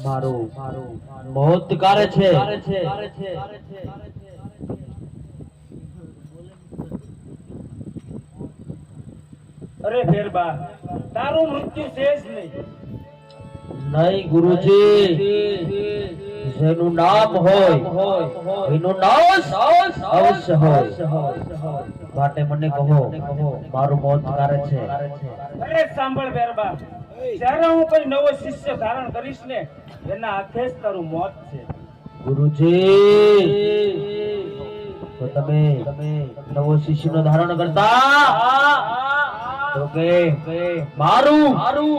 મારું મોત કરે છે. અરે ફેરબા, તારું મૃત્યુ છે જ નહીં ગુરુજી. જેનું નામ હોય એનું નાશ અવશ્ય હોય. માટે મને કહો, મારું મોત કરે છે. અરે સાંભળ ફેરબા, જ્યારે હું કોઈ નવો શિષ્ય ધારણ કરીશ ને, એના હાથે જ તારું મોત છે. ગુરુજી, તો તમે નવો શિષ્યનો ધારણ કરતા તો કે મારું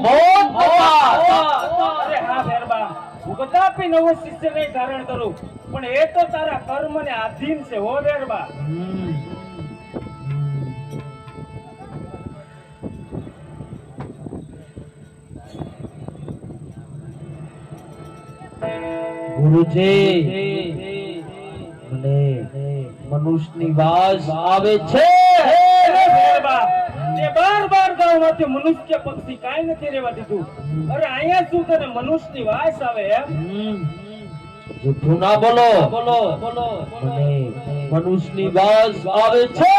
મોત અરે હા ફેરબા, હું કદાપી નવો શિષ્ય નહીં ધારણ કરું, પણ એ તો તારા કર્મને આધીન છે હો ફેરબા. ગુરુજી, મને મનુષ્યની વાસ આવે છે. અરે ફેરબા, તે બાર ગામમાંથી મનુષ્ય પક્ષી કાંઈ નથી રહેવા દીધું. અરે અહીંયા શું તને મનુષ્યની વાસ આવે એમ? જૂઠું ના બોલો. મને મનુષ્યની વાસ આવે છે.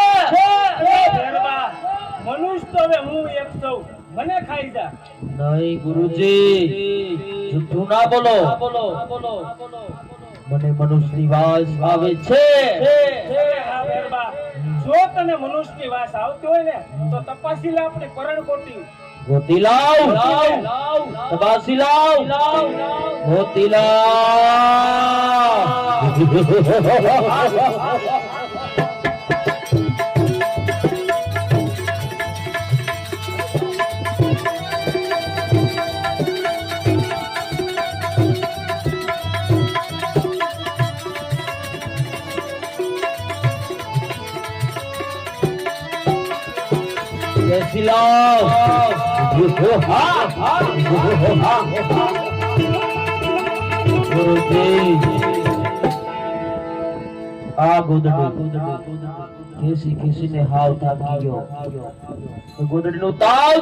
અરે ફેરબા, મનુષ્ય તો હવે હું એક છું, મને ખાઈ જા. નહીં ગુરુજી, જૂઠું ના બોલો. મને મનુષ્યની વાસ આવે છે. હા ફેરબા, જો તને મનુષ્યની વાસ આવતી હોય ને, તો તપાસી લે આપણે કરણકોટી. ગોતી લાવ, તપાસી લાવ, ગોતી લાવ. कैसी लाओ? આ ગોદડી કેસી ને હાવ થાકી ગયો. ગોદડી નો તાવ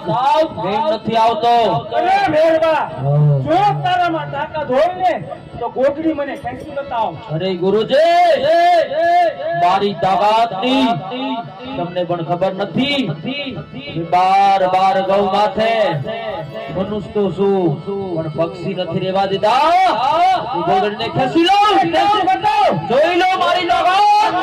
નથી આવતો. અરે ફેરબા, જો તારામાં તાકાત હોય ને, તો ગોદડી મને ખેંચી બતાવ. અરે ગુરુજી, મારી તાકાતની તમને પણ ખબર નથી. બાર ગૌ માથે મનુષ્ય તો શું પણ પક્ષી નથી રહેવા દીધા. ગોદડીને ખેંચી લો, જોઈ લો મારી તાકાત.